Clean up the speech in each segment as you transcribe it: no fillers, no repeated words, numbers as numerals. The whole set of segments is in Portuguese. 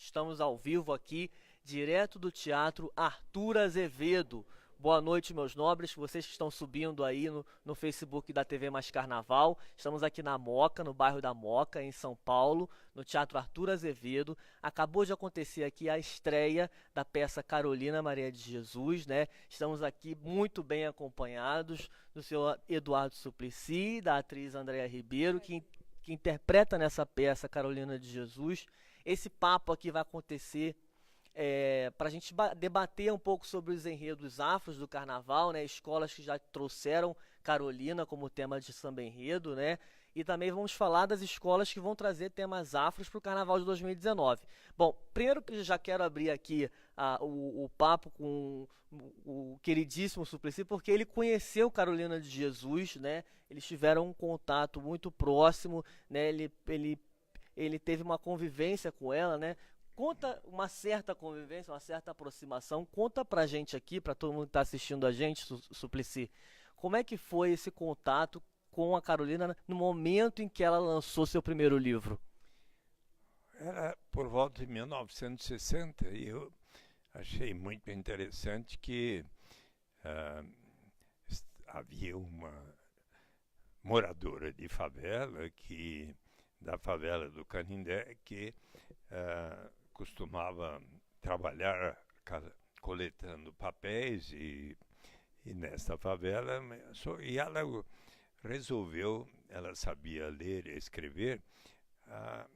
Estamos ao vivo aqui, direto do Teatro Arthur Azevedo. Boa noite, meus nobres, vocês que estão subindo aí no Facebook da TV Mais Carnaval. Estamos aqui na Moca, no bairro da Moca, em São Paulo, no Teatro Arthur Azevedo. Acabou de acontecer aqui a estreia da peça Carolina Maria de Jesus, né? Estamos aqui muito bem acompanhados do senhor Eduardo Suplicy, da atriz Andréa Ribeiro, que interpreta nessa peça Carolina de Jesus. Esse papo aqui vai acontecer para a gente debater um pouco sobre os enredos afros do carnaval, né? Escolas que já trouxeram Carolina como tema de samba enredo, né? E também vamos falar das escolas que vão trazer temas afros para o carnaval de 2019. Bom, primeiro que eu já quero abrir aqui o papo com o queridíssimo Suplicy, porque ele conheceu Carolina de Jesus, né? Eles tiveram um contato muito próximo, né? Ele teve uma convivência com ela, né? Conta uma certa convivência, uma certa aproximação. Conta pra gente aqui, pra todo mundo que tá assistindo a gente, Suplicy, como é que foi esse contato com a Carolina no momento em que ela lançou seu primeiro livro? Era por volta de 1960 e eu achei muito interessante que ah, havia uma moradora de favela da favela do Canindé que costumava trabalhar coletando papéis e nesta favela e ela resolveu, ela sabia ler e escrever, ah,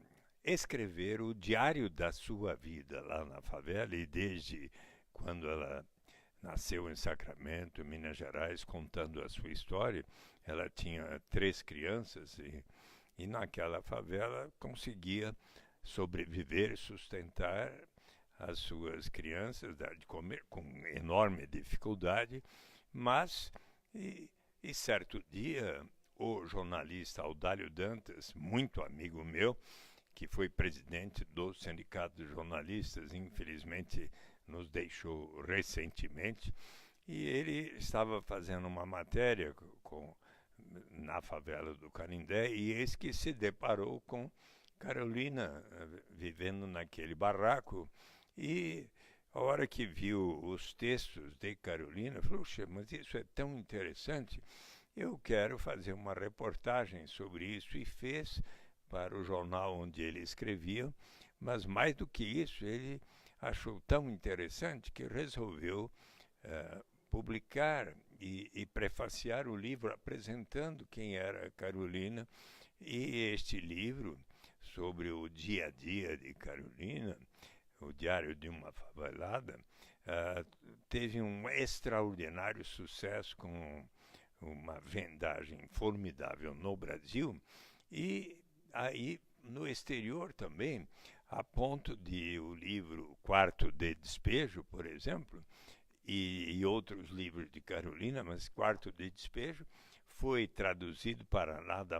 escrever o diário da sua vida lá na favela e desde quando ela nasceu em Sacramento, Minas Gerais, contando a sua história. Ela tinha 3 crianças e naquela favela conseguia sobreviver, sustentar as suas crianças, dar de comer com enorme dificuldade, mas e certo dia o jornalista Audálio Dantas, muito amigo meu, que foi presidente do Sindicato de Jornalistas, infelizmente nos deixou recentemente, e ele estava fazendo uma matéria na favela do Canindé, e eis que se deparou com Carolina vivendo naquele barraco, e a hora que viu os textos de Carolina, falou: "Puxa, mas isso é tão interessante, eu quero fazer uma reportagem sobre isso", e fez para o jornal onde ele escrevia, mas mais do que isso, ele achou tão interessante que resolveu publicar e prefaciar o livro apresentando quem era Carolina, e este livro sobre o dia a dia de Carolina, o diário de uma favelada, teve um extraordinário sucesso com uma vendagem formidável no Brasil e aí no exterior também, a ponto de o livro Quarto de Despejo, por exemplo, e outros livros de Carolina, mas Quarto de Despejo foi traduzido para nada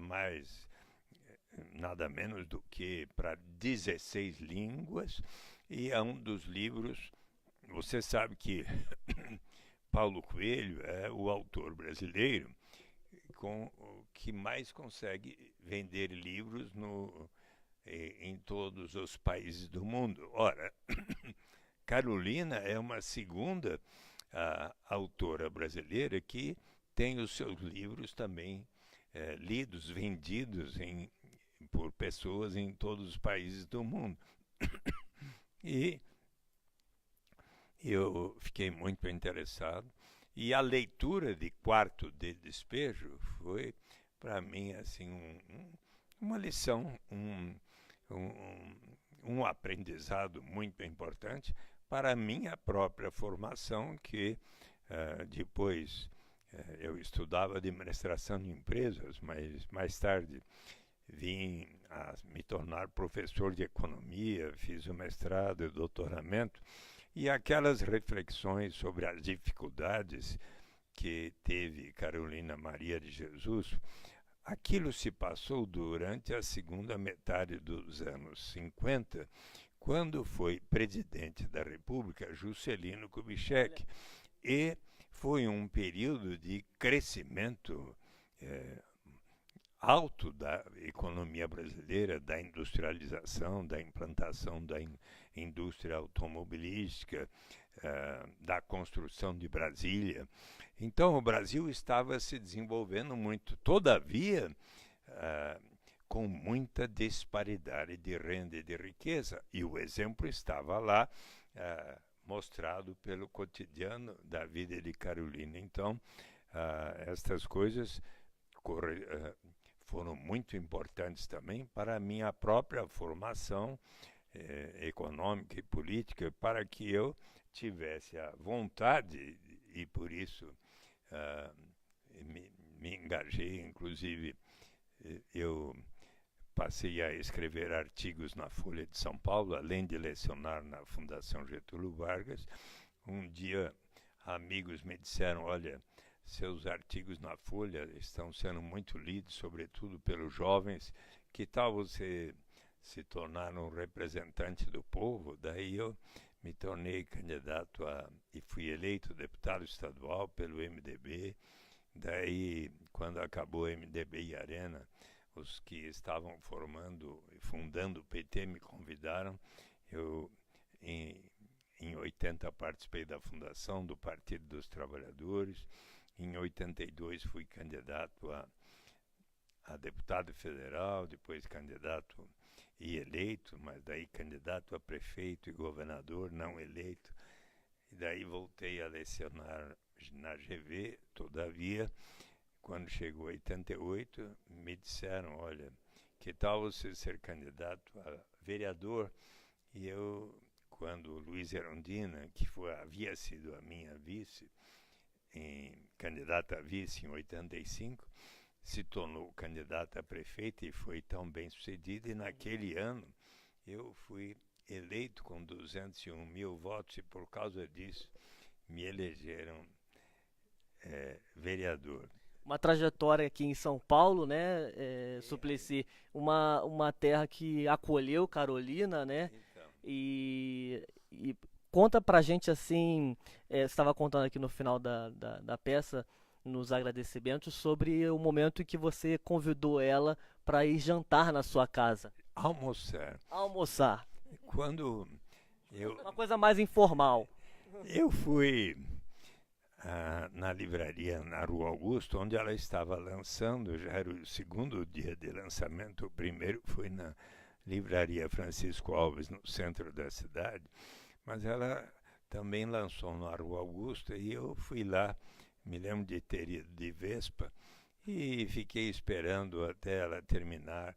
menos do que para 16 línguas, e é um dos livros. Você sabe que Paulo Coelho é o autor brasileiro que mais consegue vender livros em todos os países do mundo. Ora, Carolina é uma segunda autora brasileira que tem os seus livros também lidos, vendidos por pessoas em todos os países do mundo. E eu fiquei muito interessado. E a leitura de Quarto de Despejo foi, para mim, assim, uma lição, um aprendizado muito importante para a minha própria formação, que depois eu estudava administração de empresas, mas mais tarde vim a me tornar professor de economia, fiz o mestrado e o doutoramento, e aquelas reflexões sobre as dificuldades que teve Carolina Maria de Jesus, aquilo se passou durante a segunda metade dos anos 50, quando foi presidente da República Juscelino Kubitschek, e foi um período de crescimento alto da economia brasileira, da industrialização, da implantação da indústria automobilística, da construção de Brasília. Então, o Brasil estava se desenvolvendo muito. Todavia, com muita disparidade de renda e de riqueza. E o exemplo estava lá, mostrado pelo cotidiano da vida de Carolina. Então, estas coisas foram muito importantes também para a minha própria formação econômica e política, para que eu tivesse a vontade, e por isso me engajei. Inclusive, eu passei a escrever artigos na Folha de São Paulo, além de lecionar na Fundação Getúlio Vargas. Um dia, amigos me disseram: olha, seus artigos na Folha estão sendo muito lidos, sobretudo pelos jovens, que tal você se tornar um representante do povo? Daí eu me tornei candidato e fui eleito deputado estadual pelo MDB. Daí, quando acabou o MDB e Arena, os que estavam fundando o PT me convidaram. Eu, em 80, participei da fundação do Partido dos Trabalhadores. Em 82 fui candidato a deputado federal, depois candidato e eleito, mas daí candidato a prefeito e governador, não eleito. E daí voltei a lecionar na GV. Todavia, quando chegou 88, me disseram: olha, que tal você ser candidato a vereador? E eu, quando Luiz Erundina, que havia sido a minha vice, candidata a vice em 85, se tornou candidata a prefeita e foi tão bem sucedida. E naquele ano eu fui eleito com 201 mil votos e por causa disso me elegeram vereador. Uma trajetória aqui em São Paulo, né, Suplicy, uma terra que acolheu Carolina, né, Então, e conta pra gente assim, você estava contando aqui no final da peça, nos agradecimentos, sobre o momento em que você convidou ela para ir jantar na sua casa. almoçar. Quando Uma coisa mais informal. eu fui na livraria na Rua Augusto, onde ela estava lançando, já era o segundo dia de lançamento. O primeiro foi na livraria Francisco Alves, no centro da cidade, mas ela também lançou na Rua Augusto e eu fui lá. Me lembro de ter ido de Vespa e fiquei esperando até ela terminar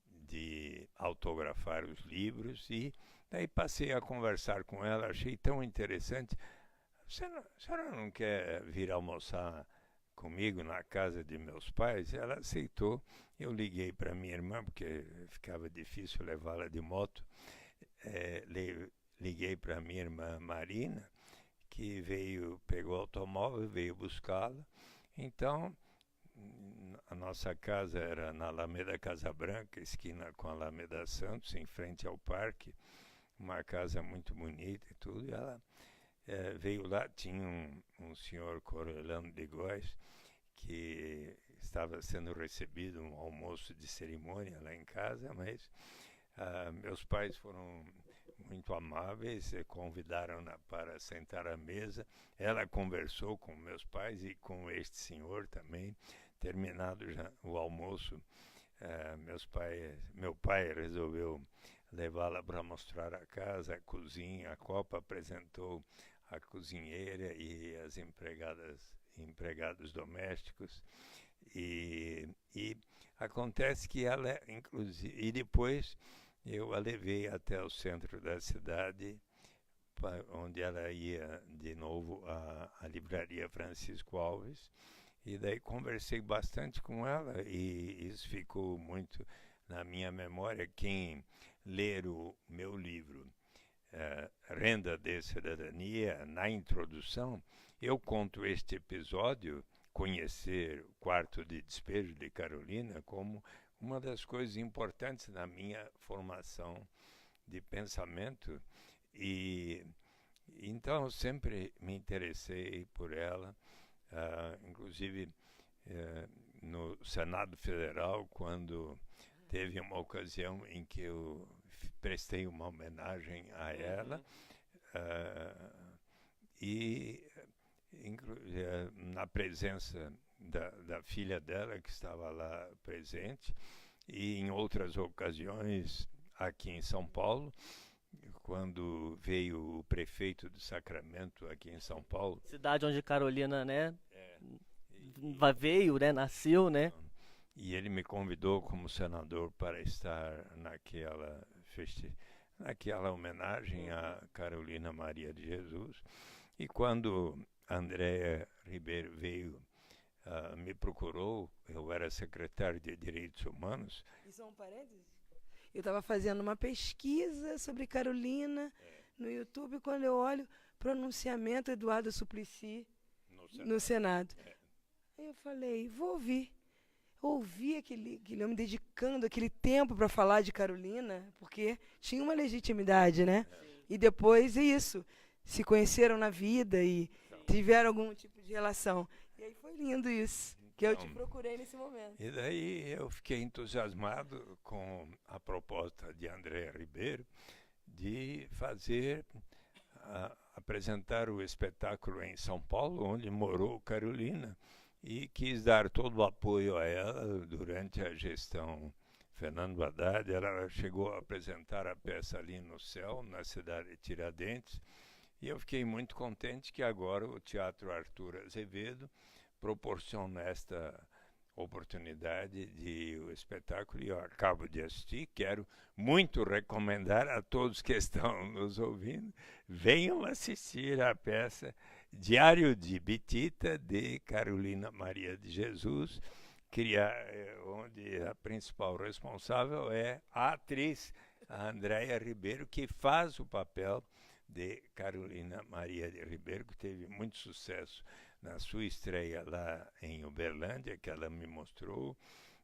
de autografar os livros, e daí passei a conversar com ela. Achei tão interessante. A senhora não quer vir almoçar comigo na casa de meus pais? Ela aceitou. Eu liguei para minha irmã, porque ficava difícil levá-la de moto. Liguei para minha irmã Marina, que pegou o automóvel, veio buscá-la. Então, a nossa casa era na Alameda Casa Branca, esquina com a Alameda Santos, em frente ao parque. Uma casa muito bonita e tudo. E ela veio lá. Tinha um senhor Corolano de Góes, que estava sendo recebido, um almoço de cerimônia lá em casa, mas meus pais foram muito amáveis, convidaram-na para sentar à mesa. Ela conversou com meus pais e com este senhor também. Terminado já o almoço, meu pai resolveu levá-la para mostrar a casa, a cozinha. A Copa apresentou a cozinheira e as empregados domésticos. E acontece que ela, inclusive, e depois eu a levei até o centro da cidade, onde ela ia de novo à livraria Francisco Alves, e daí conversei bastante com ela, e isso ficou muito na minha memória. Quem ler o meu livro, Renda de Cidadania, na introdução, eu conto este episódio, conhecer o quarto de despejo de Carolina, como uma das coisas importantes na minha formação de pensamento. E então eu sempre me interessei por ela. Inclusive, no Senado Federal, quando teve uma ocasião em que eu prestei uma homenagem a ela, e na presença da filha dela, que estava lá presente, e em outras ocasiões aqui em São Paulo, quando veio o prefeito do Sacramento aqui em São Paulo. Cidade onde Carolina, né, veio, né, nasceu, né? E ele me convidou como senador para estar naquela homenagem a Carolina Maria de Jesus. E quando Andréa Ribeiro veio, me procurou, eu era secretário de Direitos Humanos. E só um parênteses? Eu estava fazendo uma pesquisa sobre Carolina no YouTube, quando eu olho pronunciamento Eduardo Suplicy no Senado. Aí eu falei, vou ouvir. Ouvi aquele homem dedicando aquele tempo para falar de Carolina, porque tinha uma legitimidade, né? E depois é isso, se conheceram na vida e tiveram algum tipo de relação. E aí foi lindo isso, que eu te procurei nesse momento. E daí eu fiquei entusiasmado com a proposta de Andréa Ribeiro de apresentar o espetáculo em São Paulo, onde morou Carolina, e quis dar todo o apoio a ela durante a gestão Fernando Haddad. Ela chegou a apresentar a peça ali no Céu, na cidade de Tiradentes, e eu fiquei muito contente que agora o Teatro Arthur Azevedo proporciona esta oportunidade de o espetáculo, e eu acabo de assistir. Quero muito recomendar a todos que estão nos ouvindo, venham assistir a peça Diário de Bitita, de Carolina Maria de Jesus, onde a principal responsável é a atriz Andréa Ribeiro, que faz o papel de Carolina Maria de Ribeiro, que teve muito sucesso na sua estreia lá em Uberlândia, que ela me mostrou,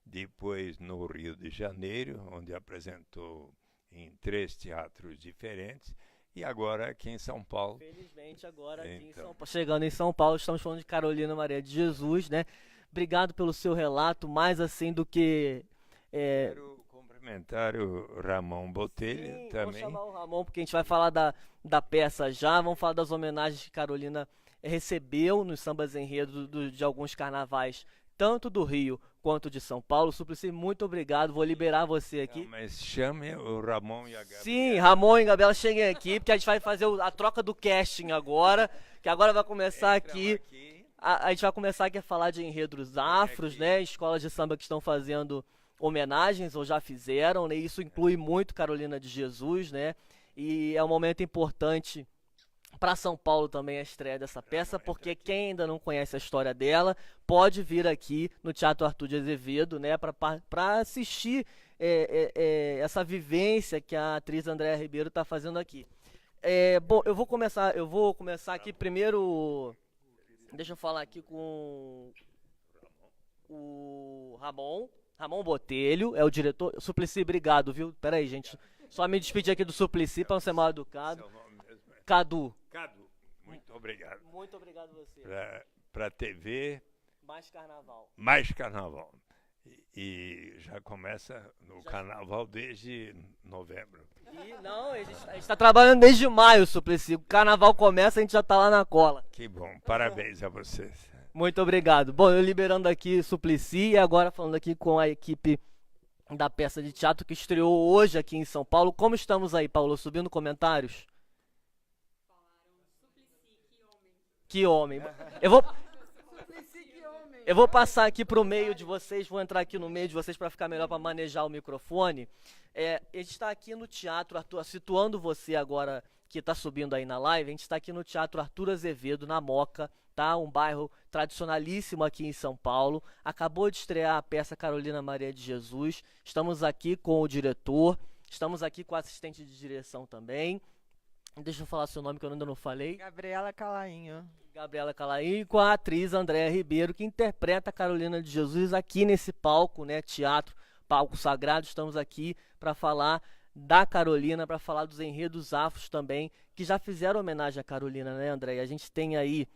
depois no Rio de Janeiro, onde apresentou em 3 teatros diferentes, e agora aqui em São Paulo. Felizmente agora aqui em São Paulo, chegando em São Paulo, estamos falando de Carolina Maria de Jesus, né? Obrigado pelo seu relato, mais assim do que... Quero cumprimentar o Ramon Botelho também. Vou chamar o Ramon, porque a gente vai falar da peça já, vamos falar das homenagens que Carolina recebeu nos sambas enredo de alguns carnavais, tanto do Rio quanto de São Paulo. Suplicy, muito obrigado, vou liberar você aqui. Não, mas chame o Ramon e a Gabriela. Sim, Ramon e Gabriela, cheguem aqui, porque a gente vai fazer a troca do casting agora, que agora vai começar aqui. A gente vai começar aqui a falar de enredos afros, né? Escolas de samba que estão fazendo homenagens ou já fizeram, né? Isso inclui muito Carolina de Jesus, né? E é um momento importante para São Paulo também a estreia dessa peça, porque quem ainda não conhece a história dela pode vir aqui no Teatro Arthur de Azevedo, né, para assistir essa vivência que a atriz Andréa Ribeiro está fazendo aqui. Bom, eu vou começar aqui primeiro. Deixa eu falar aqui com o Ramon Botelho, é o diretor. Suplicy, obrigado, viu? Peraí, gente. Só me despedir aqui do Suplicy para não ser mal educado. Cadu, muito obrigado. Muito obrigado a você. Para TV Mais Carnaval. E já começa no Carnaval desde novembro. Não, a gente está trabalhando desde maio, Suplicy. O Carnaval começa, a gente já está lá na cola. Que bom, parabéns a vocês. Muito obrigado. Bom, eu liberando aqui Suplicy e agora falando aqui com a equipe da peça de teatro que estreou hoje aqui em São Paulo. Como estamos aí, Paulo? Subindo comentários? Que homem. Eu vou passar aqui para o meio de vocês, vou entrar aqui no meio de vocês para ficar melhor para manejar o microfone. A gente está aqui no Teatro Arthur, situando você agora que está subindo aí na live, a gente está aqui no Teatro Arthur Azevedo, na Moca, tá? Um bairro tradicionalíssimo aqui em São Paulo. Acabou de estrear a peça Carolina Maria de Jesus. Estamos aqui com o diretor, estamos aqui com a assistente de direção também. Deixa eu falar seu nome que eu ainda não falei. Gabriela Calainho. Gabriela Calainho, e com a atriz Andréa Ribeiro, que interpreta a Carolina de Jesus aqui nesse palco, né? Teatro, palco sagrado. Estamos aqui para falar da Carolina, para falar dos enredos afros também, que já fizeram homenagem à Carolina, né, Andréa? A gente tem aí,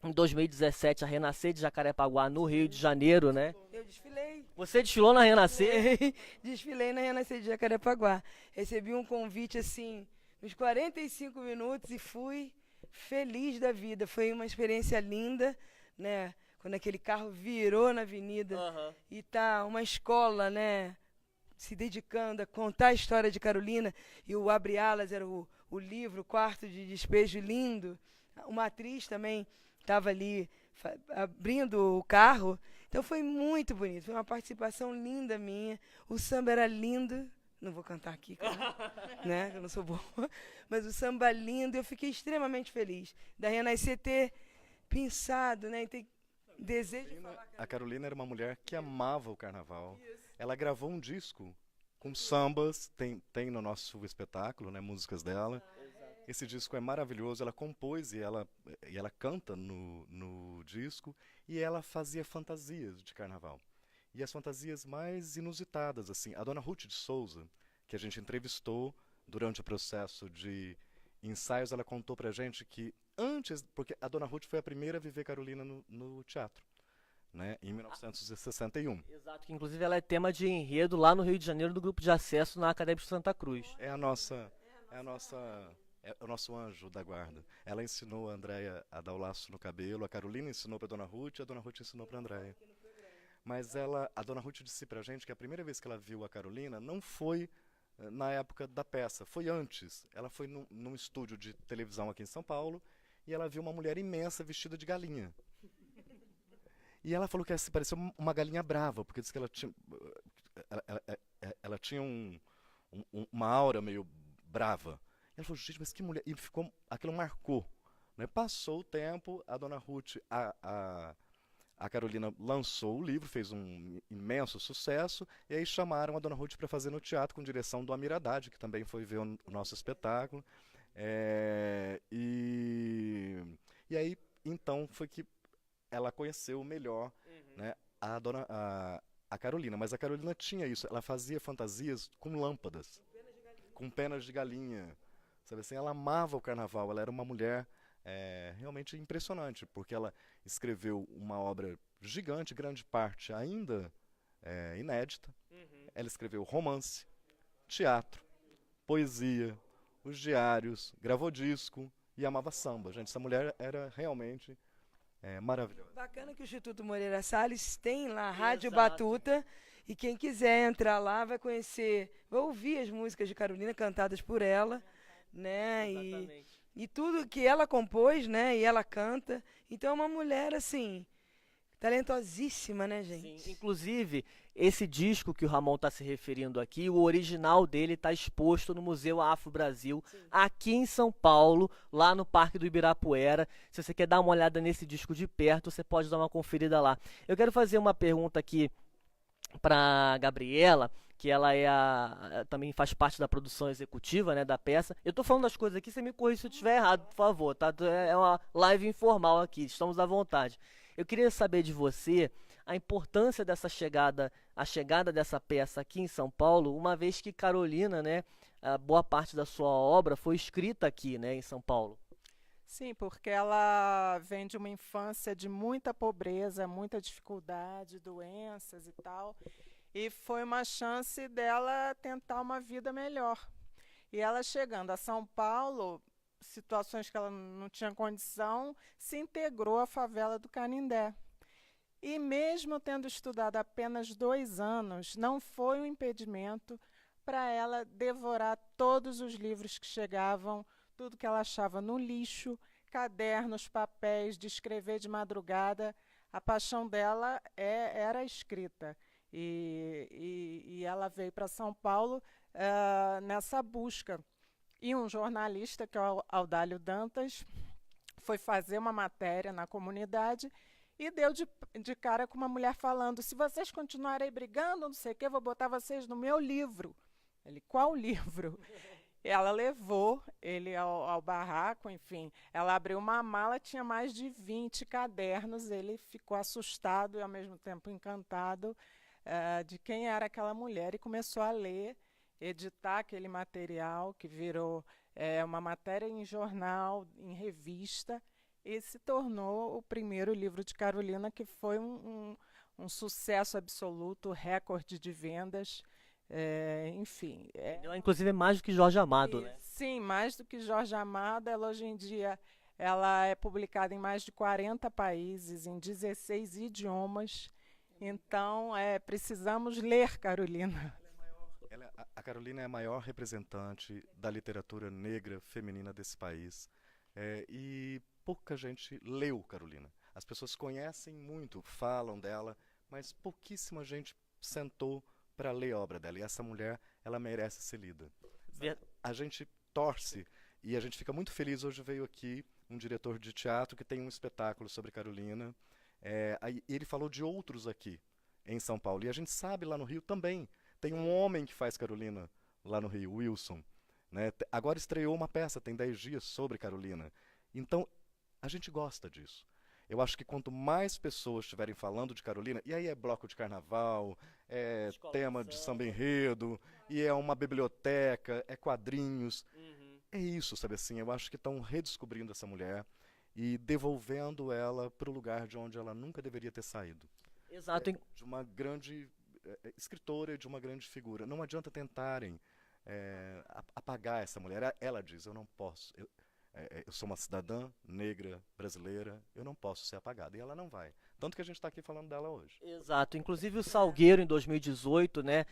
em 2017, a Renascer de Jacarepaguá, no Rio de Janeiro, né? Eu Eu desfilei. Você desfilou na Renascer? Desfilei na Renascer de Jacarepaguá. Recebi um convite, assim, nos 45 minutos e fui feliz da vida. Foi uma experiência linda, né? Quando aquele carro virou na avenida e tá uma escola, né? Se dedicando a contar a história de Carolina. E o Abre Alas era o livro, o quarto de despejo lindo. Uma atriz também estava ali abrindo o carro. Então foi muito bonito, foi uma participação linda minha. O samba era lindo, não vou cantar aqui, claro, né? Eu não sou boa, mas o samba lindo, eu fiquei extremamente feliz da Renascer ter pensado, né? Ter desejo de falar. A Carolina era uma mulher que amava o carnaval. Ela gravou um disco com sambas, tem no nosso espetáculo, né? Músicas dela. Esse disco é maravilhoso, ela compôs e ela canta no disco, e ela fazia fantasias de carnaval. E as fantasias mais inusitadas, assim, a dona Ruth de Souza, que a gente entrevistou durante o processo de ensaios, ela contou pra gente que antes, porque a dona Ruth foi a primeira a viver Carolina no teatro, né, em 1961. Exato, que inclusive ela é tema de enredo lá no Rio de Janeiro do grupo de acesso na Academia de Santa Cruz. É o nosso anjo da guarda. Ela ensinou a Andréia a dar o laço no cabelo, a Carolina ensinou para a dona Ruth e a dona Ruth ensinou para a Andréia. Mas a dona Ruth disse para a gente que a primeira vez que ela viu a Carolina não foi na época da peça, foi antes. Ela foi num estúdio de televisão aqui em São Paulo e ela viu uma mulher imensa vestida de galinha. E ela falou que ela se parecia uma galinha brava, porque disse que ela tinha uma aura meio brava. Ela falou, gente, mas que mulher... E aquilo marcou. Né? Passou o tempo, a dona Ruth, a Carolina lançou o livro, fez um imenso sucesso, e aí chamaram a dona Ruth para fazer no teatro, com direção do Amir Haddad, que também foi ver o nosso espetáculo. E aí, então, foi que ela conheceu melhor, né, a Carolina. Mas a Carolina tinha isso, ela fazia fantasias com lâmpadas, com penas de galinha. Sabe assim, ela amava o carnaval, ela era uma mulher realmente impressionante, porque ela escreveu uma obra gigante, grande parte ainda inédita. Ela escreveu romance, teatro, poesia, os diários, gravou disco e amava samba. Gente, essa mulher era realmente maravilhosa. Bacana que o Instituto Moreira Salles tem lá a Rádio Batuta, e quem quiser entrar lá vai conhecer, vai ouvir as músicas de Carolina cantadas por ela, né? E tudo que ela compôs, né? E ela canta. Então é uma mulher, assim, talentosíssima, né, gente? Sim, inclusive, esse disco que o Ramon está se referindo aqui, o original dele está exposto no Museu Afro Brasil, aqui em São Paulo, lá no Parque do Ibirapuera. Se você quer dar uma olhada nesse disco de perto, você pode dar uma conferida lá. Eu quero fazer uma pergunta aqui para Gabriela, que ela também faz parte da produção executiva, né, da peça. Eu estou falando das coisas aqui, você me corrige se eu estiver errado, por favor, tá? É uma live informal aqui, estamos à vontade. Eu queria saber de você a importância dessa a chegada dessa peça aqui em São Paulo, uma vez que Carolina, né, a boa parte da sua obra foi escrita aqui, né, em São Paulo. Sim, porque ela vem de uma infância de muita pobreza, muita dificuldade, doenças e tal. E foi uma chance dela tentar uma vida melhor. E ela chegando a São Paulo, situações que ela não tinha condição, se integrou à favela do Canindé. E mesmo tendo estudado apenas 2 anos, não foi um impedimento para ela devorar todos os livros que chegavam, tudo que ela achava no lixo, cadernos, papéis, de escrever de madrugada. A paixão dela era a escrita. E ela veio para São Paulo nessa busca. E um jornalista, que é o Audálio Dantas, foi fazer uma matéria na comunidade e deu de cara com uma mulher falando: se vocês continuarem brigando, não sei o quê, vou botar vocês no meu livro. Ele, qual livro? Ela levou ele ao barraco, enfim. Ela abriu uma mala, tinha mais de 20 cadernos. Ele ficou assustado e, ao mesmo tempo, encantado de quem era aquela mulher, e começou a ler, editar aquele material que virou uma matéria em jornal, em revista, e se tornou o primeiro livro de Carolina, que foi um um sucesso absoluto, recorde de vendas, enfim. Inclusive mais do que Jorge Amado, né? Sim, mais do que Jorge Amado. Ela hoje em dia ela é publicada em mais de 40 países, em 16 idiomas. Então, precisamos ler Carolina. A Carolina é a maior representante da literatura negra feminina desse país. E pouca gente leu Carolina. As pessoas conhecem muito, falam dela, mas pouquíssima gente sentou para ler a obra dela. E essa mulher, ela merece ser lida. A gente torce e a gente fica muito feliz. Hoje veio aqui um diretor de teatro que tem um espetáculo sobre Carolina. Ele falou de outros aqui em São Paulo. E a gente sabe lá no Rio também. Tem um homem que faz Carolina lá no Rio, Wilson. Né? Agora estreou uma peça, tem 10 dias, sobre Carolina. Então, a gente gosta disso. Eu acho que quanto mais pessoas estiverem falando de Carolina, e aí é bloco de carnaval, é tema de samba enredo, e é uma biblioteca, é quadrinhos. É isso, sabe assim? Eu acho que estão redescobrindo essa mulher e devolvendo ela para o lugar de onde ela nunca deveria ter saído. Exato. De uma grande escritora, de uma grande figura. Não adianta tentarem apagar essa mulher. Ela diz, eu não posso. Eu sou uma cidadã negra brasileira, eu não posso ser apagada. E ela não vai. Tanto que a gente está aqui falando dela hoje. Exato. Inclusive o Salgueiro, em 2018, né,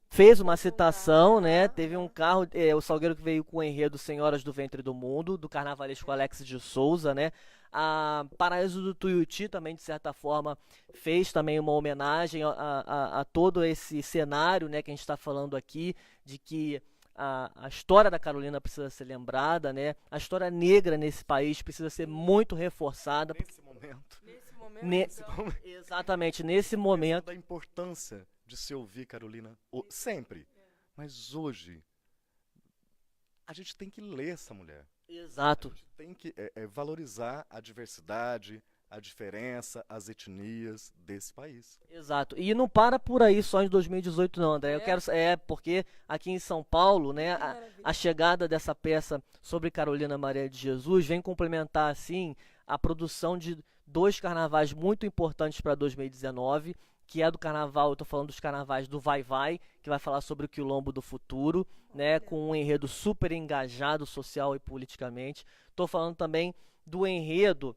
fez uma citação, né? Teve um carro, o Salgueiro que veio com o enredo Senhoras do Ventre do Mundo, do carnavalesco Alex de Souza, né? A Paraíso do Tuiuti também, de certa forma, fez também uma homenagem a todo esse cenário, né, que a gente está falando aqui, de que a história da Carolina precisa ser lembrada, né? A história negra nesse país precisa ser muito reforçada. Nesse momento. Exatamente, nesse momento. Da importância de se ouvir Carolina sempre. Mas hoje, a gente tem que ler essa mulher. Exato. A gente tem que valorizar a diversidade, a diferença, as etnias desse país. Exato. E não para por aí só em 2018 não, André. Eu quero porque aqui em São Paulo, né, a chegada dessa peça sobre Carolina Maria de Jesus vem complementar assim a produção de 2 carnavais muito importantes para 2019, que é do carnaval, eu estou falando dos carnavais do Vai Vai, que vai falar sobre o quilombo do futuro, né, com um enredo super engajado social e politicamente. Estou falando também do enredo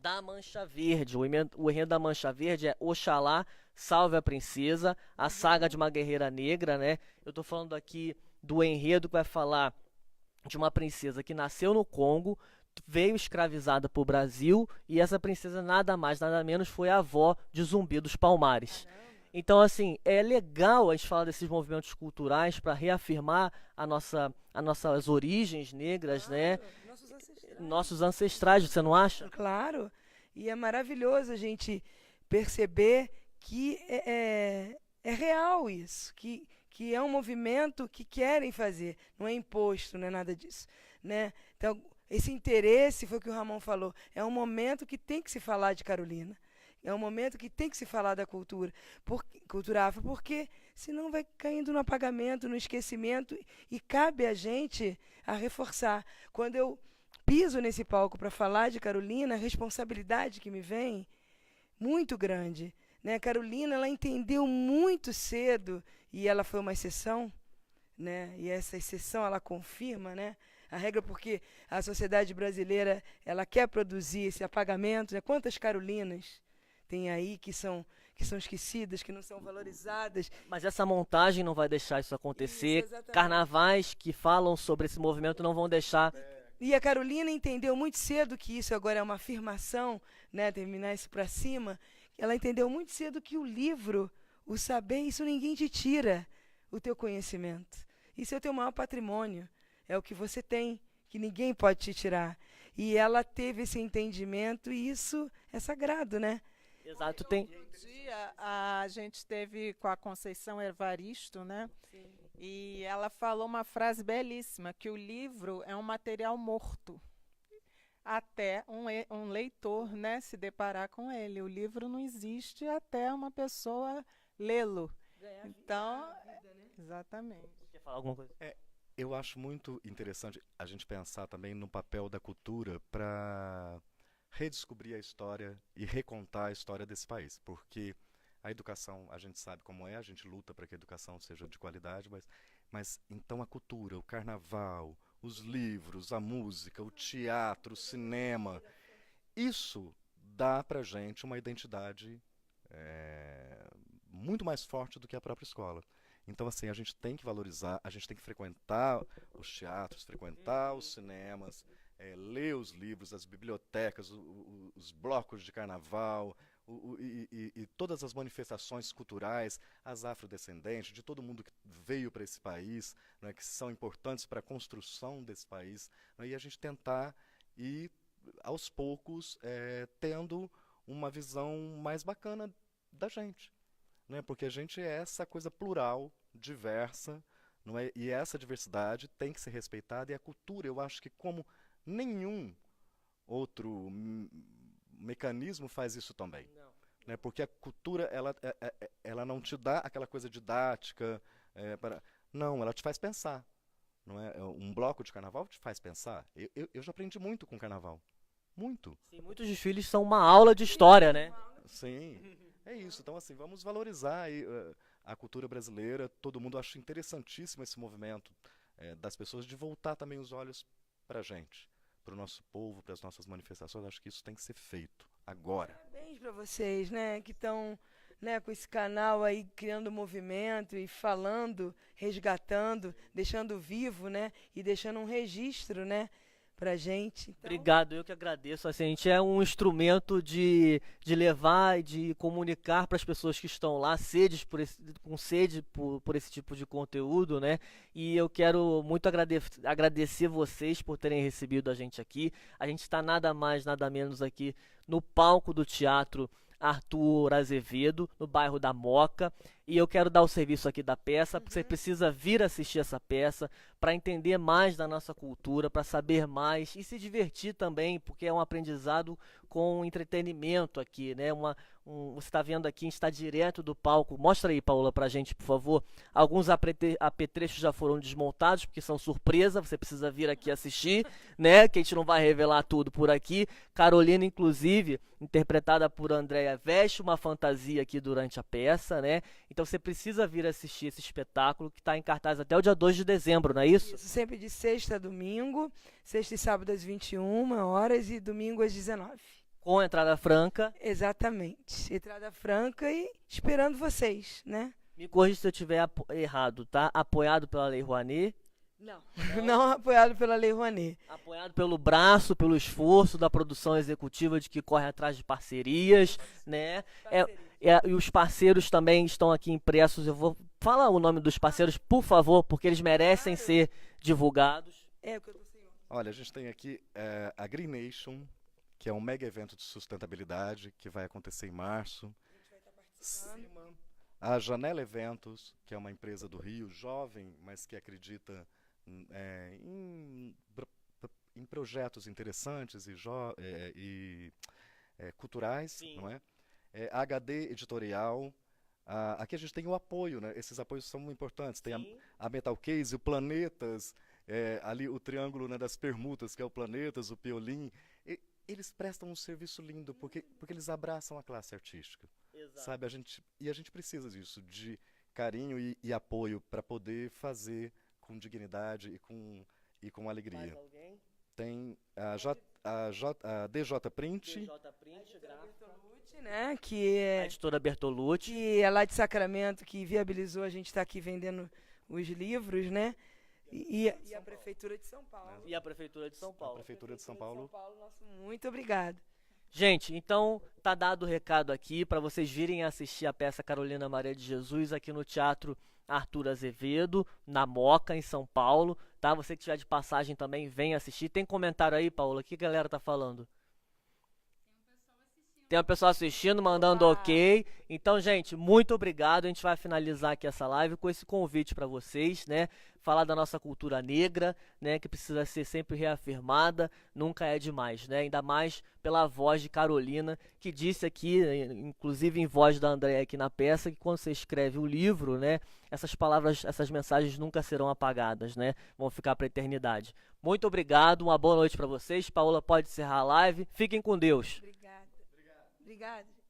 da Mancha Verde. O enredo da Mancha Verde é Oxalá, Salve a Princesa, a saga de uma guerreira negra, né? Eu estou falando aqui do enredo que vai falar de uma princesa que nasceu no Congo, veio escravizada para o Brasil, e essa princesa nada mais, nada menos foi a avó de Zumbi dos Palmares. Então, assim, é legal a gente falar desses movimentos culturais para reafirmar as nossas origens negras, né? Nossos ancestrais, você não acha? Claro. E é maravilhoso a gente perceber que é real isso, que é um movimento que querem fazer, não é imposto, não é nada disso, né? Então, esse interesse, foi o que o Ramon falou, é um momento que tem que se falar de Carolina. É um momento que tem que se falar da cultura afro, porque senão vai caindo no apagamento, no esquecimento, e cabe a gente a reforçar. Quando eu piso nesse palco para falar de Carolina, a responsabilidade que me vem, muito grande. Né? A Carolina, ela entendeu muito cedo, e ela foi uma exceção, né? E essa exceção, ela confirma, né, a regra, porque a sociedade brasileira, ela quer produzir esse apagamento, né? Quantas Carolinas tem aí que são esquecidas, que não são valorizadas. Mas essa montagem não vai deixar isso acontecer. Isso, carnavais que falam sobre esse movimento não vão deixar. E a Carolina entendeu muito cedo que isso agora é uma afirmação, né? Terminar isso para cima. Ela entendeu muito cedo que o livro, o saber, isso ninguém te tira, o teu conhecimento. Isso é o teu maior patrimônio. É o que você tem, que ninguém pode te tirar. E ela teve esse entendimento, e isso é sagrado, né? Exato, tem. Um dia a gente esteve com a Conceição Evaristo, né? Sim. E ela falou uma frase belíssima, que o livro é um material morto, até um leitor, né, se deparar com ele. O livro não existe até uma pessoa lê-lo. Então, exatamente. Quer falar alguma coisa? Eu acho muito interessante a gente pensar também no papel da cultura para redescobrir a história e recontar a história desse país, porque a educação, a gente sabe como é, a gente luta para que a educação seja de qualidade, mas então a cultura, o carnaval, os livros, a música, o teatro, o cinema, isso dá para a gente uma identidade muito mais forte do que a própria escola. Então, assim, a gente tem que valorizar, a gente tem que frequentar os teatros, frequentar os cinemas, ler os livros, as bibliotecas, os blocos de carnaval, e todas as manifestações culturais, as afrodescendentes, de todo mundo que veio para esse país, né, que são importantes para a construção desse país, né, e a gente tentar ir, aos poucos, tendo uma visão mais bacana da gente. Né, porque a gente é essa coisa plural, diversa, não é? E essa diversidade tem que ser respeitada, e a cultura, eu acho que como nenhum outro mecanismo faz isso também. Né? Porque a cultura, ela não te dá aquela coisa didática, não, ela te faz pensar. Não é? Um bloco de carnaval te faz pensar. Eu já aprendi muito com carnaval. Muito. Sim, muitos desfiles são uma aula de história, né? Sim, é isso. Então, assim, vamos valorizar aí, a cultura brasileira. Todo mundo acha interessantíssimo esse movimento das pessoas de voltar também os olhos para a gente, para o nosso povo, para as nossas manifestações. Acho que isso tem que ser feito agora. Parabéns para vocês, né, que estão, né, com esse canal aí criando movimento e falando, resgatando, deixando vivo, né, e deixando um registro, né, pra gente. Então, Obrigado, eu que agradeço. Assim, a gente é um instrumento de levar e de comunicar para as pessoas que estão lá, com sede por esse tipo de conteúdo, né? E eu quero muito agradecer vocês por terem recebido a gente aqui. A gente está nada mais, nada menos aqui no palco do Teatro Arthur Azevedo, no bairro da Moca, e eu quero dar o serviço aqui da peça, porque você precisa vir assistir essa peça para entender mais da nossa cultura, para saber mais e se divertir também, porque é um aprendizado com entretenimento aqui, né? Você está vendo aqui, a gente está direto do palco. Mostra aí, Paola, pra gente, por favor. Alguns apetrechos já foram desmontados, porque são surpresa, você precisa vir aqui assistir, né? Que a gente não vai revelar tudo por aqui. Carolina, inclusive, interpretada por Andréia, veste uma fantasia aqui durante a peça, né? Então você precisa vir assistir esse espetáculo, que está em cartaz até o dia 2 de dezembro, não é isso? isso sempre de sexta a domingo, sexta e sábado às 21 horas e domingo às 19. Com entrada franca. Exatamente. Entrada franca e esperando vocês, né? Me corrija se eu estiver errado, tá? Apoiado pela Lei Rouanet. Não, não apoiado pela Lei Rouanet. Apoiado pelo braço, pelo esforço da produção executiva de que corre atrás de parcerias, né? E os parceiros também estão aqui impressos. Eu vou falar o nome dos parceiros, por favor, porque eles merecem ser divulgados. É o que eu tô sem. Olha, a gente tem aqui a Green Nation, que é um mega evento de sustentabilidade que vai acontecer em março. A Janela Eventos, que é uma empresa do Rio, jovem, mas que acredita em projetos interessantes e culturais, Sim. não é? A HD Editorial. Aqui a gente tem o apoio, né? Esses apoios são importantes. Tem a Metal Case, o Planetas, ali o Triângulo, né, das Permutas, que é o Planetas, o Piolim. Eles prestam um serviço lindo, porque eles abraçam a classe artística. Exato. Sabe? A gente precisa disso, de carinho e apoio para poder fazer com dignidade e com alegria. Mais alguém? Tem a DJ Print, DJ Print, gráfica. Né? Que A editora Bertolucci. que é lá de Sacramento, que viabilizou a gente estar aqui vendendo os livros, né? E a Prefeitura de São Paulo. E a Prefeitura de São a Paulo. Prefeitura de São Paulo. Nosso muito obrigado. Gente, então tá dado o recado aqui para vocês virem assistir a peça Carolina Maria de Jesus aqui no Teatro Arthur Azevedo, na Moca, em São Paulo, tá? Você que tiver de passagem também, vem assistir. Tem comentário aí, Paola? O que a galera tá falando? Tem uma pessoa assistindo, mandando ok. Então, gente, muito obrigado. A gente vai finalizar aqui essa live com esse convite para vocês, né? Falar da nossa cultura negra, né? Que precisa ser sempre reafirmada, nunca é demais, né? Ainda mais pela voz de Carolina, que disse aqui, inclusive em voz da Andréia aqui na peça, que quando você escreve o livro, né? Essas palavras, essas mensagens nunca serão apagadas, né? Vão ficar para a eternidade. Muito obrigado, uma boa noite para vocês. Paola pode encerrar a live. Fiquem com Deus. Obrigada. Obrigada.